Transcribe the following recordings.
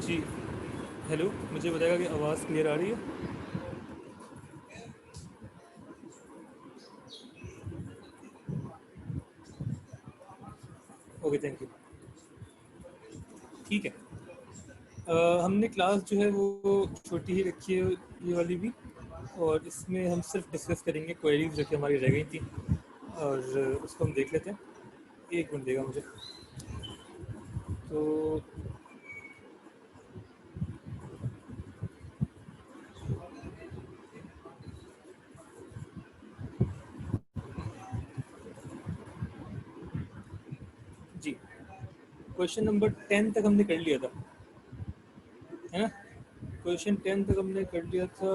जी, hello. मुझे बताएगा कि आवाज़ क्लियर आ रही है? Okay, thank you. ठीक है। हमने क्लास जो है वो छोटी ही रखी है, ये वाली भी। और इसमें हम सिर्फ डिस्कस करेंगे क्वेरीज जो कि हमारी रह गई थी, और उसको हम देख लेते हैं। एक मिनट देगा मुझे। तो जी, क्वेश्चन नंबर 10 तक हमने कर लिया था, है ना? क्वेश्चन 10 तक हमने कर लिया था।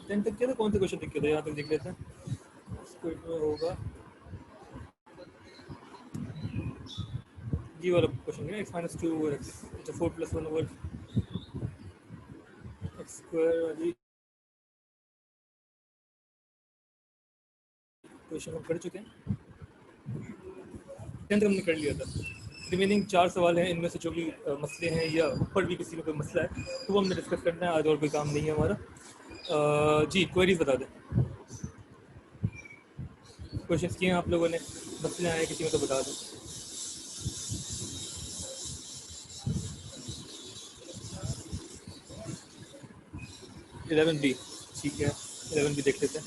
10 तक क्या था, कौन सा क्वेश्चन तक किया था, यहाँ तक देख लेते हैं। इसको इसमें होगा ये वाला क्वेश्चन है, x minus two over x, अच्छा 4+1 ओवर एक्स स्क्वायर वाली क्वेश्चन हम कर चुके हैं। 10 हमने कर लिया था। रिमेनिंग 4 सवाल हैं, इनमें से जो भी मसले हैं या ऊपर भी किसी में कोई मसला है तो वो हमने डिस्कस करना है। आज और कोई काम नहीं है हमारा। जी, क्वेरीज बता दें। क्वेश्चंस किए हैं आप लोगों ने, मसले आए किसी में तो बता दें। 11 बी, ठीक है, 11 बी देख लेते हैं।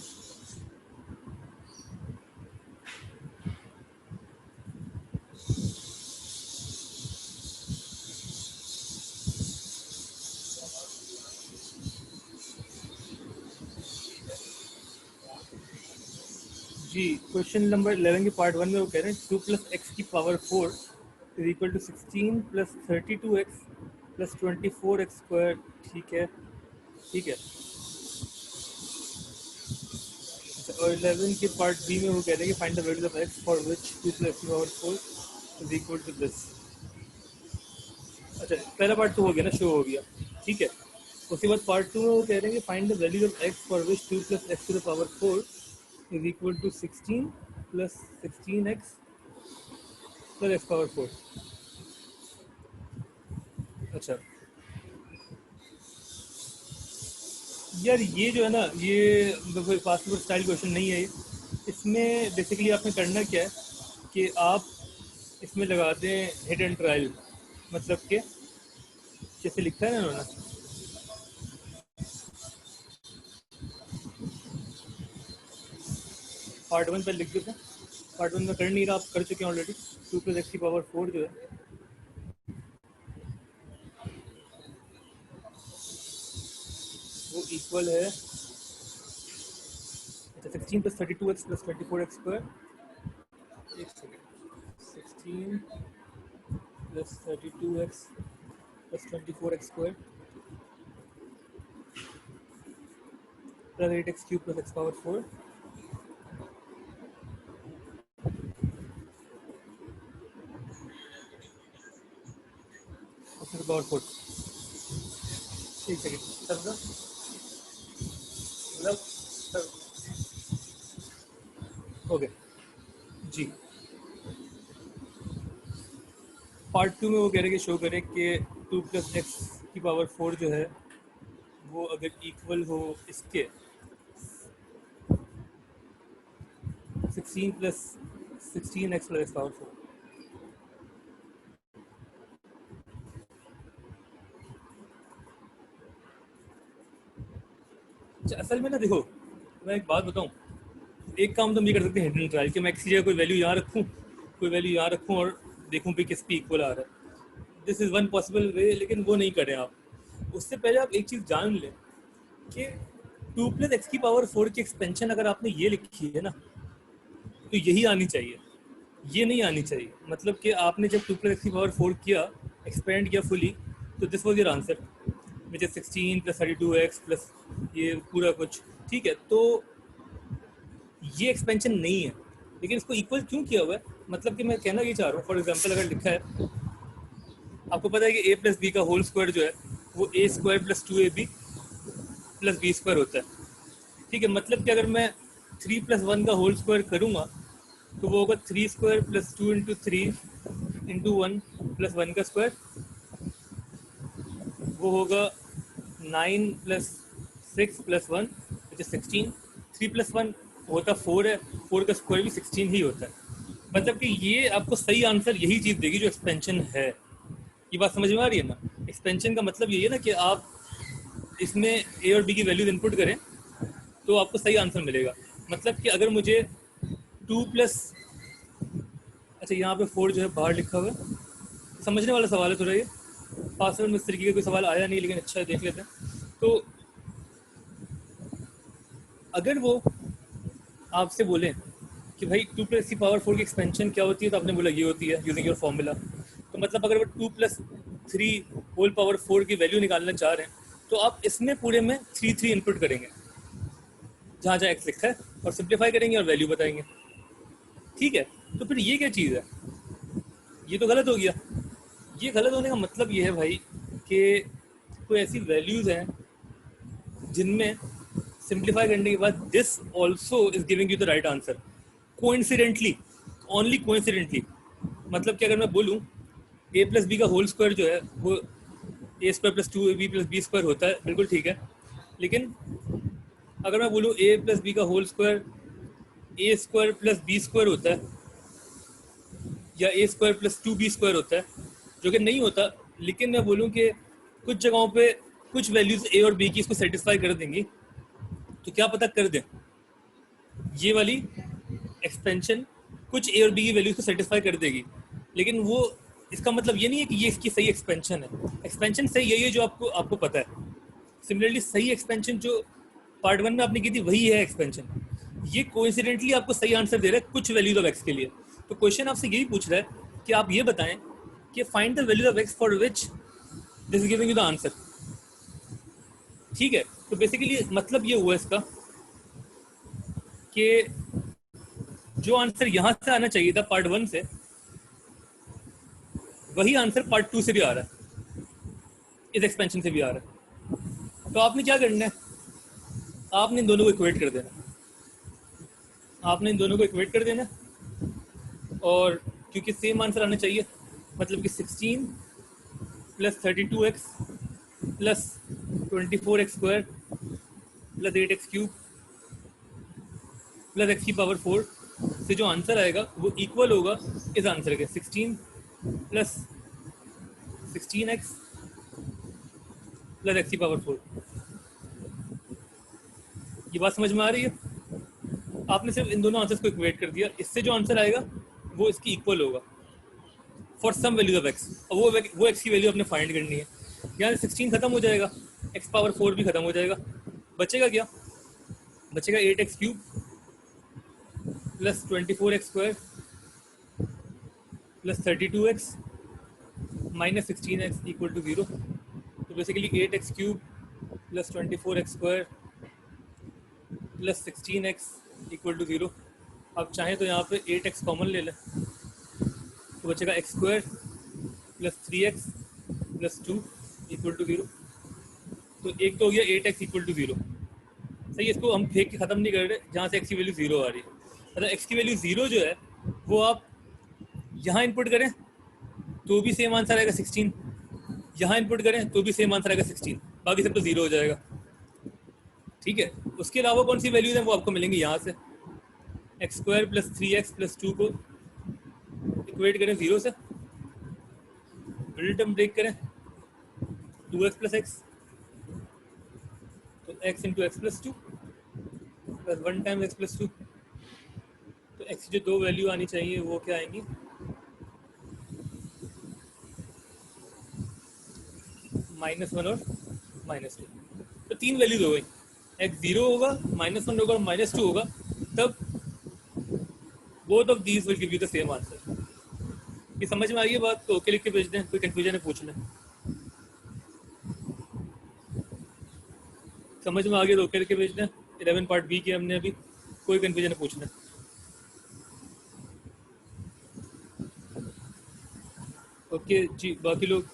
जी, क्वेश्चन नंबर 11 के पार्ट 1 में वो कह रहे हैं 2+x⁴ is equal to 16+32x+24x²। ठीक है, ठीक है। और 11 के पार्ट बी में वो कह रहे हैं कि find the values of x for which 2+x⁴ is equal to this. अच्छा, पहला पार्ट तो हो गया ना, शो हो गया, ठीक है। उसके बाद पार्ट 2 में वो कह रहे हैं कि find the values of x for which 2+x⁴ is equal to 16+16x+x⁴। अच्छा यार, ये जो है ना, ये कोई फास्ट फूड स्टाइल क्वेश्चन नहीं है ये। इसमें बेसिकली आपने करना क्या है कि आप इसमें लगाते हैं हिट एंड ट्रायल। मतलब कि जैसे लिखा है ना उन्होंने, पार्ट 1 पर लिख देते हैं। पार्ट 1 में कर नहीं रहा, आप कर चुके हैं ऑलरेडी। 2+x⁴ जो है वो इक्वल है, अच्छा 16+32x+24x²। एक सेकेंड, 16+32x+24x² +8x³ + x⁴ और फिर पावर 4। एक सेकेंड सर, मतलब ओके जी। पार्ट 2 में वो कह रहे हैं कि शो करें कि 2+x⁴ जो है वो अगर इक्वल हो इसके 16+16x+x⁴। अच्छा, असल में ना देखो, मैं एक बात बताऊं। एक काम तो हम ये कर सकते हैं हिडन ट्रायल, कि मैं किसी जगह कोई वैल्यू यहाँ रखूँ, कोई वैल्यू यहाँ रखूँ और देखूँ भी किस पे इक्वल आ रहा है। This is one possible way, लेकिन वो नहीं करें आप। उससे पहले आप एक चीज़ जान लें कि 2+x⁴ की एक्सपेंशन अगर आपने ये लिखी है ना, तो यही आनी चाहिए, ये नहीं आनी चाहिए। मतलब कि आपने जब 2+x⁴ किया, एक्सपेंड किया फुली, तो this was your answer which is 16+32x plus ये पूरा कुछ। ठीक है, तो ये एक्सपेंशन नहीं है, लेकिन इसको इक्वल क्यों किया हुआ है? मतलब कि मैं कहना ये चाह रहा हूँ, फॉर एग्जाम्पल अगर लिखा है, आपको पता है कि a+b का होल स्क्वायर जो है वो a² + 2ab + b² होता है। ठीक है, मतलब कि अगर मैं 3+1 का होल स्क्वायर करूँगा तो वो होगा 3² + 2 × 3 × 1 + 1 का स्क्वायर। वो होगा 9 plus 6 plus 1 which is 16। 3 plus 1 होता 4 है, 4 का स्क्वायर भी 16 ही होता है। मतलब कि ये आपको सही आंसर यही चीज़ देगी जो एक्सपेंशन है। ये बात समझ में आ रही है ना? एक्सपेंशन का मतलब ये है ना कि आप इसमें ए और बी की वैल्यूज इनपुट करें तो आपको सही आंसर मिलेगा। मतलब कि अगर मुझे 2 प्लस, अच्छा यहाँ पे 4 जो है बाहर लिखा हुआ है, समझने वाला सवाल है थोड़ा ये। पासवर्ड में इस तरीके का कोई सवाल आया नहीं, लेकिन अच्छा है, देख लेते हैं। तो अगर वो आपसे बोले कि भाई 2 प्लस की पावर 4 की एक्सपेंशन क्या होती है, तो आपने बोला ये होती है यूजिंग योर फॉर्मूला। तो मतलब अगर वो 2 प्लस 3 होल पावर 4 की वैल्यू निकालना चाह रहे हैं तो आप इसमें पूरे में 3 इनपुट करेंगे जहाँ जहाँ एक्स लिखा है, और सिंप्लीफाई करेंगे और वैल्यू बताएंगे। ठीक है, तो फिर ये क्या चीज़ है? ये तो गलत हो गया। ये गलत होने का मतलब ये है भाई कि कोई ऐसी वैल्यूज़ हैं जिनमें सिंप्लीफाई करने के बाद this also is giving you the right answer coincidentally, only coincidentally. मतलब कि अगर मैं बोलूँ ए प्लस बी का होल स्क्वायर जो है वो A square plus 2ab plus B square होता है, बिल्कुल ठीक है। लेकिन अगर मैं बोलूँ ए प्लस बी का whole square A square plus B square होता है, या ए स्क्वायर प्लस 2b स्क्वायर होता है, जो कि नहीं होता, लेकिन मैं बोलूँ कि कुछ जगहों पे कुछ वैल्यूज ए और बी की इसको सेटिस्फाई कर देंगी, तो क्या पता कर दें ये वाली एक्सपेंशन कुछ ए और बी की वैल्यूज को सेटिस्फाई कर देगी। लेकिन वो इसका मतलब ये नहीं है कि ये इसकी सही एक्सपेंशन है। एक्सपेंशन सही यही है जो आपको आपको पता है। सिमिलरली सही एक्सपेंशन जो पार्ट 1 में आपने की थी वही है एक्सपेंशन। ये कोइंसिडेंटली आपको सही आंसर दे रहा है कुछ वैल्यूज ऑफ एक्स के लिए। तो क्वेश्चन आपसे यही पूछ रहा है कि आप ये बताएं कि find the values of x for which this is giving you the answer. ठीक है, तो बेसिकली मतलब ये हुआ इसका कि जो आंसर यहाँ से आना चाहिए था पार्ट 1 से, वही आंसर पार्ट 2 से भी आ रहा है, इस एक्सपेंशन से भी आ रहा है। तो आपने क्या करना है, आपने इन दोनों को इक्वेट कर देना। आपने इन दोनों को इक्वेट कर देना, और क्योंकि सेम आंसर आना चाहिए, मतलब कि 16 plus 32x plus 24x square plus 8x cube plus x की पावर 4 से जो आंसर आएगा वो इक्वल होगा इस आंसर के 16 प्लस 16x प्लस x की पावर 4। ये बात समझ में आ रही है? आपने सिर्फ इन दोनों आंसर्स को इक्वेट कर दिया, इससे जो आंसर आएगा वो इसकी इक्वल होगा for some values of x. और वो एक्स की वैल्यू आपने फाइंड करनी है। यहाँ से 16 खत्म हो जाएगा, एक्स पावर 4 भी खत्म हो जाएगा, बचेगा क्या? बचेगा 8x cube plus 24x square plus 32x minus 16x equal to 0। तो basically 8x cube plus 24x square plus 16x equal to 0। आप चाहें तो यहाँ पे 8x कॉमन ले लें, तो बचेगा x square plus 3x plus 2 equal to 0। तो एक तो हो गया 8x इक्वल टू 0। सही, इसको हम फेंक के ख़त्म नहीं कर रहे जहाँ से x की वैल्यू 0 आ रही है। मतलब x की वैल्यू 0 जो है वो आप यहाँ इनपुट करें तो भी सेम आंसर आएगा 16, यहाँ इनपुट करें तो भी सेम आंसर आएगा 16, बाकी सब तो 0 हो जाएगा। ठीक है, उसके अलावा कौन सी वैल्यूज हैं वो आपको मिलेंगी यहाँ से। X square plus 3x plus 2 को इक्वेट करें 0 से, मिडिल टर्म ब्रेक करें 2x प्लस एक्स, तो x into x plus 2 plus 1 time x plus 2। तो x की जो दो वैल्यू आनी चाहिए वो क्या आएंगी, -1 और -2। तो 3 वैल्यूज हो गई, x 0 होगा, -1 होगा और -2 होगा, तब both of these will give you the same answer. ये समझ में आई है बात? तो ओके लिख के भेज दें, कोई कंफ्यूजन है पूछ लें। समझ में आ गया तो ओके लिख के भेज दें। 11 पार्ट बी की हमने अभी, कोई कंफ्यूजन है पूछ लें। ओके जी, बाकी लोग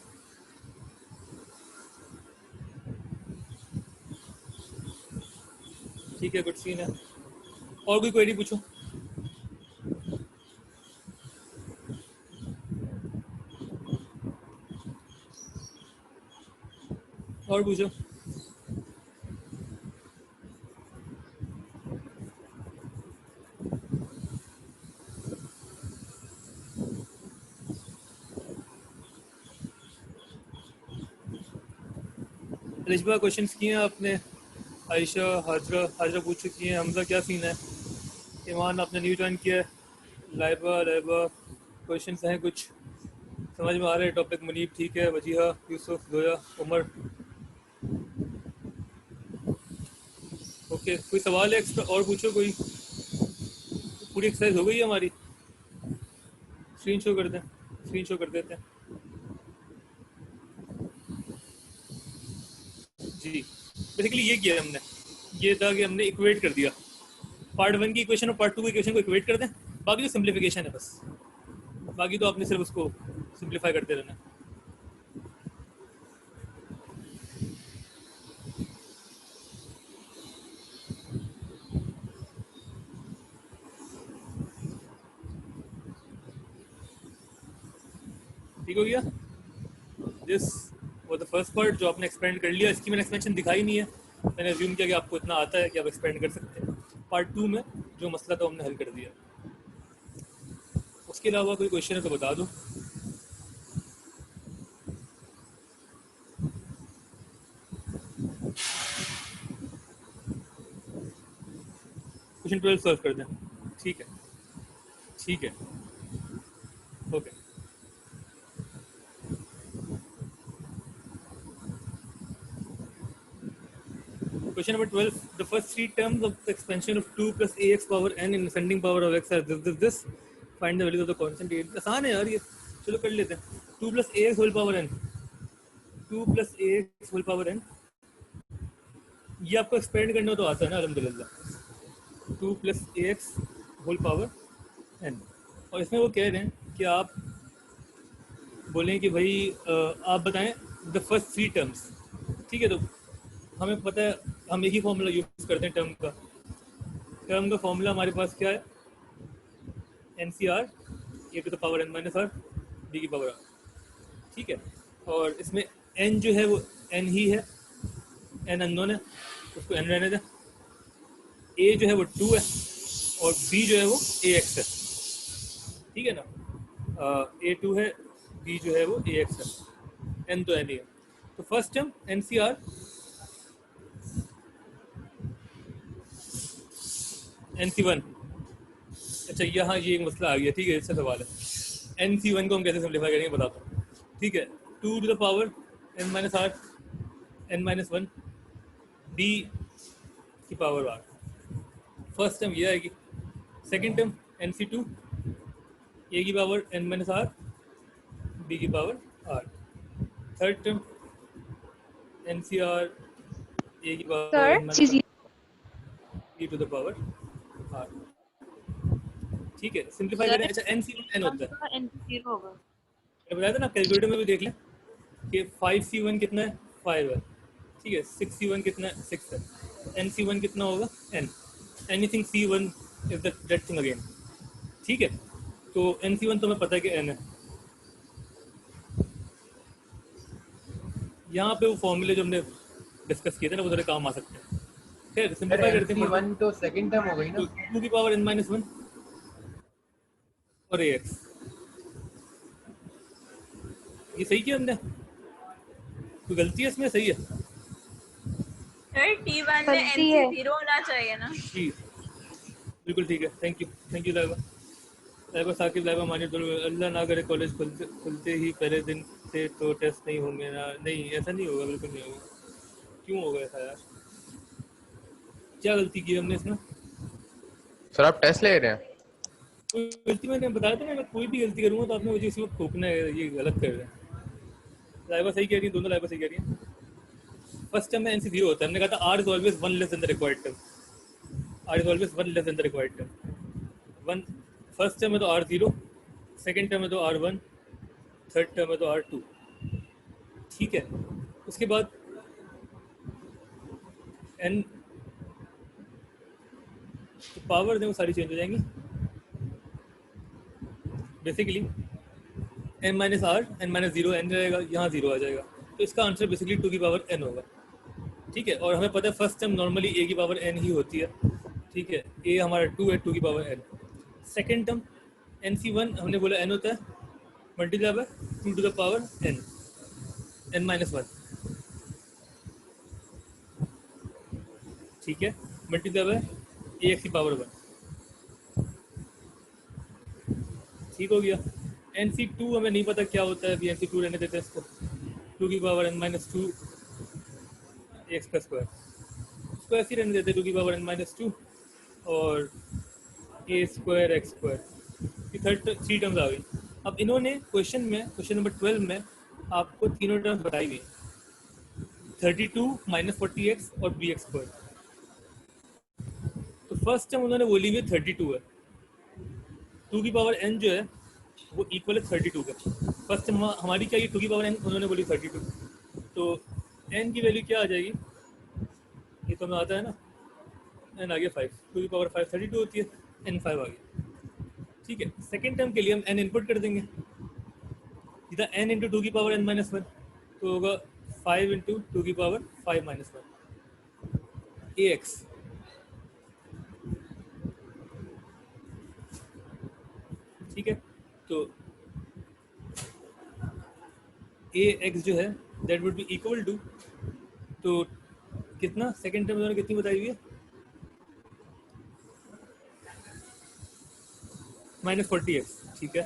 ठीक है, गुड सीन है। और कोई क्वेरी पूछो। और पूछो। रिजबा क्वेश्चंस किए हैं आपने, आयशा, हाजरा हाजरा पूछ चुकी हैं, हमजा क्या सीन है, ईमान आपने न्यू ज्वाइन किया है, लाइबा लाइबा क्वेश्चंस हैं कुछ समझ में आ रहे हैं टॉपिक, मुनीब ठीक है, वजीहा, यूसुफ, जोया, उमर, ओके। कोई सवाल है एक्स्ट्रा और पूछो कोई। पूरी एक्सरसाइज हो गई है हमारी, स्क्रीन शो कर दें, स्क्रीन शो कर देते हैं जी। बेसिकली ये किया हमने, ये था कि हमने इक्वेट कर दिया पार्ट 1 की इक्वेशन और पार्ट 2 की इक्वेशन को इक्वेट कर दें, बाकी तो सिंप्लीफिकेशन है बस, बाकी तो आपने सिर्फ उसको सिंप्लीफाई करते रहना। ठीक हो गया। दिस वो द फर्स्ट पार्ट जो आपने एक्सपेंड कर लिया, इसकी मैंने एक्सपेंशन दिखाई नहीं है, मैंने अज्यूम किया कि आपको इतना आता है कि आप एक्सपेंड कर सकते हैं। पार्ट 2 में जो मसला था हमने हल कर दिया। उसके अलावा कोई क्वेश्चन है तो बता दो। क्वेश्चन 12 सॉल्व कर दें, ठीक है, ठीक है, okay. Question number 12. The first three terms of the expansion of 2 plus ax power n in ascending power of x are this. Find the values of the constant a. आसान है यार ये, चलो कर लेते हैं। 2 plus ax whole power n, 2 plus ax whole power n, ये आपको एक्सपेंड करना तो आता है ना अल्हम्दुलिल्लाह। 2 plus ax whole power n, और इसमें वो कह रहे हैं कि आप बोलें कि भाई आप बताएं द फर्स्ट थ्री टर्म्स, ठीक है। तो हमें पता है हम एक ही फॉर्मूला यूज़ करते हैं टर्म का। टर्म का फॉर्मूला हमारे पास क्या है, n C R a to the power N minus R B की पावर आर, ठीक है। और इसमें एन जो है वो एन ही है, एन अननोन है, उसको एन रहने दें। ए जो है वो 2 है और बी जो है वो ए एक्स है, ठीक है ना। ए 2 है, बी जो है वो ए एक्स है, एन तो एन ही है। तो first term N C r n c one, अच्छा यहाँ ये एक मसला आ गया, ठीक है, इससे सवाल है। एन सी वन को हम कैसे सिम्प्लीफाई करेंगे बताता हूँ, ठीक है। 2 to the power N minus are N minus one B की पावर आर, फर्स्ट टर्म ये आएगी। Second term N C two A की power N minus R B की power R. Third term N C R A की power N minus B to the power are, ठीक है। Simplify करें, अच्छा N c one N होता है, मैंने बताया था ना, कैलकुलेटर में भी देख लें कि 5c1 कितना है, 5 है, ठीक है। 6c1 कितना है, 6 है। एन सी वन कितना होगा, n, anything c1 is that thing again, ठीक है। तो एन सी वन तो हमें पता है कि n है। यहाँ पे वो फॉर्मूले जो हमने डिस्कस किए थे ना वो थोड़े काम आ सकते हैं। खैर सिंप्लीफाई करते हैं। वन तो सेकंड टर्म हो गई ना, टू की पावर n माइनस वन और ax, ये सही किया हमने, कोई गलती है इसमें, सही है सर T1 में MC 0 होना चाहिए ना जी, बिल्कुल ठीक है। थैंक यू लाइबा, लाइबा साकिब, लाइबा मानिए, अल्लाह ना करे कॉलेज खुलते ही पहले दिन से तो टेस्ट नहीं होंगे ना, नहीं ऐसा नहीं होगा, बिल्कुल नहीं होगा। क्यों होगा ऐसा यार, क्या गलती की हमने इसमें? सर आप टेस्ट ले रहे हैं? कोई गलती मैंने बताया था ना, मैं कोई भी गलती करूँगा तो आपने मुझे इसी वक्त ठोकना है, ये गलत कर रहे हैं। लाइबा सही कह रही है, दोनों लाइबा सही कह रही है। फर्स्ट टर्म में एन सी 0 होता है, हमने कहा था r is always one less than the required term, r is always one less than the required term. One first term में तो आर 0, सेकेंड टर्म में तो आर 1, थर्ड टर्म में तो आर 2, ठीक है। उसके बाद एन तो पावर दें वो सारी चेंज हो जाएंगी। Basically n minus are N minus 0 n रहेगा, यहाँ 0 आ जाएगा, तो इसका आंसर बेसिकली 2 की पावर n होगा, ठीक है। और हमें पता है फर्स्ट टर्म नॉर्मली a की पावर n ही होती है, ठीक है। a हमारा 2 है, 2 की power n। Second term nc1 हमने बोला n होता है multiply by 2 to the power n minus 1, ठीक है, मल्टीप्लाई बाय ax की पावर 1, ठीक हो गया। nc2 हमें नहीं पता क्या होता है, अभी nc2 रहने देते हैं इसको, 2 की पावर n माइनस 2 एक्स का स्क्वायर, इसको ऐसे ही रहने देते हैं 2 की पावर n माइनस 2 और a स्क्वायर एक्स स्क्वायर, ये थ्री टर्म्स आ गई। अब इन्होंने क्वेश्चन में, क्वेश्चन नंबर 12 में आपको तीनों टर्म्स बताई हुई, 32 माइनस 40x और बी एक्स स्क्वायर। तो फर्स्ट टर्म उन्होंने बोली हुई 32 है, 2 की पावर n जो है वो इक्वल है 32 का। फर्स्ट टर्म हमारी क्या है, 2 की पावर n, उन्होंने बोली 32, तो n की वैल्यू क्या आ जाएगी, ये तो हमें आता है ना, n आ गया 5, 2 की पावर 5 32 होती है, n 5 आ गया, ठीक है। सेकेंड टर्म के लिए हम n इनपुट कर देंगे, सीधा n इंटू 2 की पावर n माइनस 1, तो होगा 5 इंटू 2 की पावर 5 माइनस 1 ax, ठीक है। तो ax जो है that would be equal to, तो कितना, सेकेंड टर्म उन्होंने कितनी बताई हुई है, माइनस 40x, ठीक है।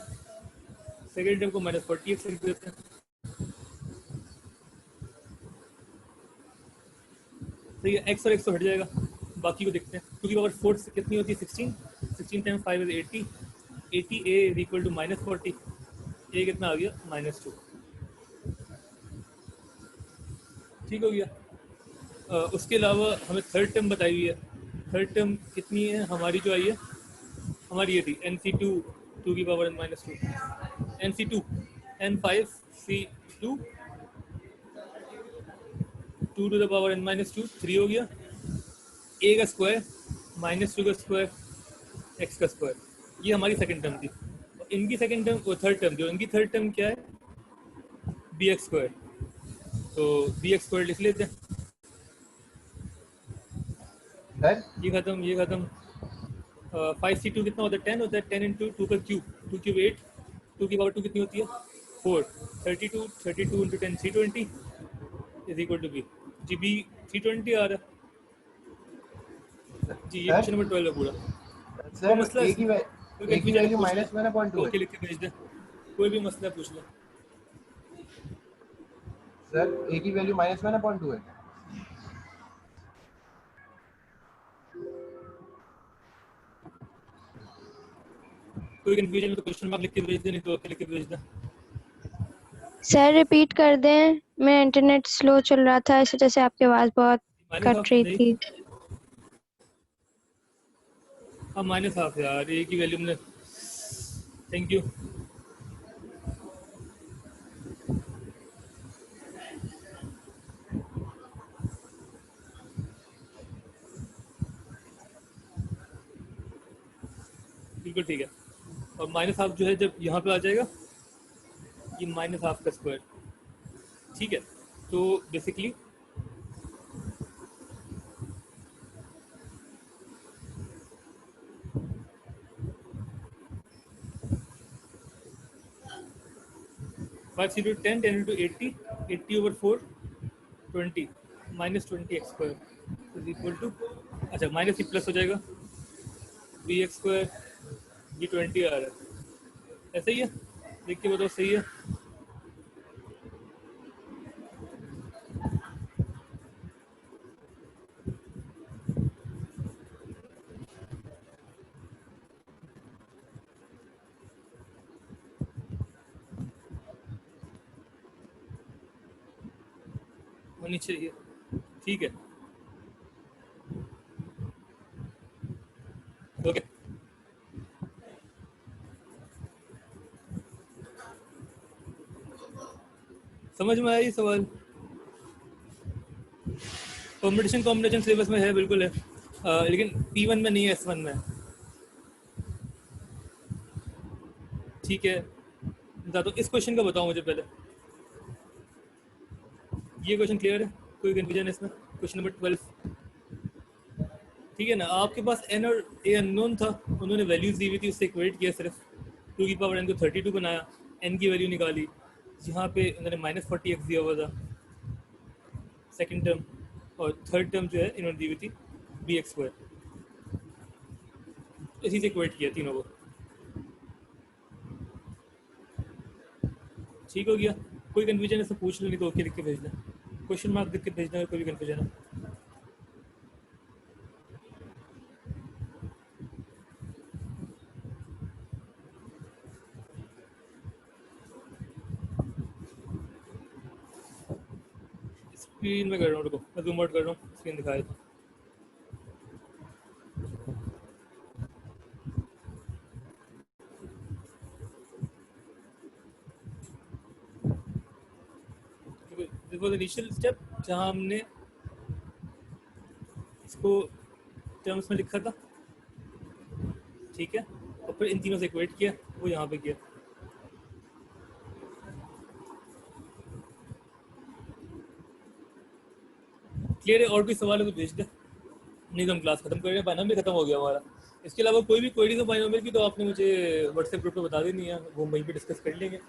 सेकेंड टर्म को माइनस 40x लिख देते हैं, तो ये x और x तो हट जाएगा, बाकी को देखते हैं। 2 की पावर 4 से कितनी होती है 16, 16 time 5 is 80, 80a is equal to minus 40, a कितना आ गया माइनस 2, ठीक हो गया। उसके अलावा हमें थर्ड टर्म बताई हुई है, थर्ड टर्म कितनी है हमारी जो आई है, हमारी ये थी nc2 2 की power n minus 2, nc2 n5 c2 2 to the power n minus 2, 3 हो गया, a का स्क्वायर माइनस 2 का स्क्वायर x का स्क्वायर, ये हमारी सेकंड टर्म थी। इनकी सेकंड टर्म, वो थर्ड टर्म, जो इनकी थर्ड टर्म क्या है बी एक्स स्क्वायर, तो बी एक्स स्क्वायर लिख लेते हैं, सर ये खत्म, ये खत्म। 5c2 कितना होता है 10 होता है, 10 इंटू 2 का क्यूब, 2 क्यूब 8, 2 की पावर 2 कितनी होती है 4, 32, 32 into 10 320 is equal to b, जी बी 320 आ रहा है जी, ये क्वेश्चन नंबर 12 है पूरा। कोई सर मसला a की वैल्यू माइनस 1/2 ओके है। लिख के भेज दे, कोई भी मसला पूछ लो। सर a की वैल्यू माइनस 1/2 है। कोई कंफ्यूजन में तो क्वेश्चन मार्क लिख के भेज दे, नहीं तो ओके लिख के भेज दे। सर रिपीट कर दें, मेरा इंटरनेट स्लो चल रहा था, इस वजह से आपकी आवाज बहुत माइनस कट हाफ रही नहीं, थी। हाँ माइनस हाफ यार, ए की वैल्यू में, थैंक यू। बिल्कुल ठीक है। और माइनस हाफ जो है जब यहाँ पे आ जाएगा, ये माइनस हाफ का स्क्वायर, ठीक है। तो basically five into 10, 10 into 80, 80 over 4 20 minus 20 x square is equal to, अच्छा माइनस ही प्लस हो जाएगा बी एक्स स्क्वायर, ये 20 आ रहा है, ऐसा ही है, देख के बताओ सही है। होनी चाहिए, ठीक है, ओके। समझ में आया ये सवाल, कॉम्पिटिशन कॉम्बिनेशन सिलेबस में है, बिल्कुल है, लेकिन P1 में नहीं है, S1 में है, ठीक है। बता दो इस क्वेश्चन का, बताओ मुझे पहले, ये क्वेश्चन क्लियर है? कोई कंफ्यूजन है इसमें? क्वेश्चन नंबर 12, ठीक है ना। आपके पास n और a अननोन था, उन्होंने वैल्यूज दी हुई थी, उससे इक्वेट किया सिर्फ, 2 की पावर n को 32 बनाया, n की वैल्यू निकाली, यहाँ पे उन्होंने -40x दिया हुआ था सेकंड टर्म, और थर्ड टर्म जो है इन्होंने दी हुई थी bx², इसी से इक्वेट किया तीनों को। ठीक हो गया? कोई कंफ्यूजन है इसमें पूछ लो, नहीं तो ओके लिख के भेजना, क्वेश्चन मार्क लिख के भेजना अगर कोई भी कंफ्यूजन है। स्क्रीन में कर रहा हूँ, रुको मैं जूम आउट कर रहा हूँ, स्क्रीन दिखाए तो। दिस वाज इनिशियल स्टेप जहाँ हमने इसको टर्म्स में लिखा था, ठीक है, और फिर इन तीनों से इक्वेट किया, वो यहाँ पे किया। क्लियर है? और कोई सवाल है तो भेज दे, नहीं तो हम क्लास खत्म कर रहे हैं, बाइनोमियल खत्म हो गया हमारा। इसके अलावा कोई भी क्वेरीज हो बाइनोमियल की तो आपने मुझे व्हाट्सएप ग्रुप पे बता देनी है, वो वहीं पे डिस्कस कर लेंगे।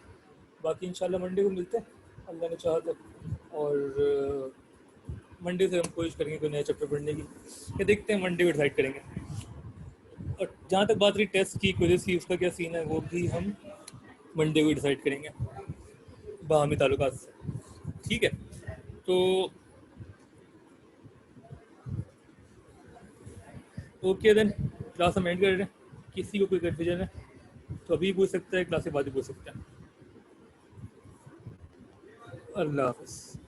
बाकी इंशाल्लाह मंडे को मिलते हैं अल्लाह ने चाहा तो, और मंडे से हम कोशिश करेंगे कोई नया चैप्टर पढ़ने की, या देखते हैं मंडे को डिसाइड करेंगे। और जहाँ तक बात रही टेस्ट की, क्विज़ की, उसका क्या सीन है वो भी हम मंडे को डिसाइड करेंगे बाहमी ताल्लुकात से, ठीक है। तो ओके देन, क्लास हम एंड कर रहे हैं। किसी को कोई कन्फ्यूजन है तो अभी पूछ सकता है, क्लास के बाद ही पूछ सकता है। अल्लाह हाफ़िज़।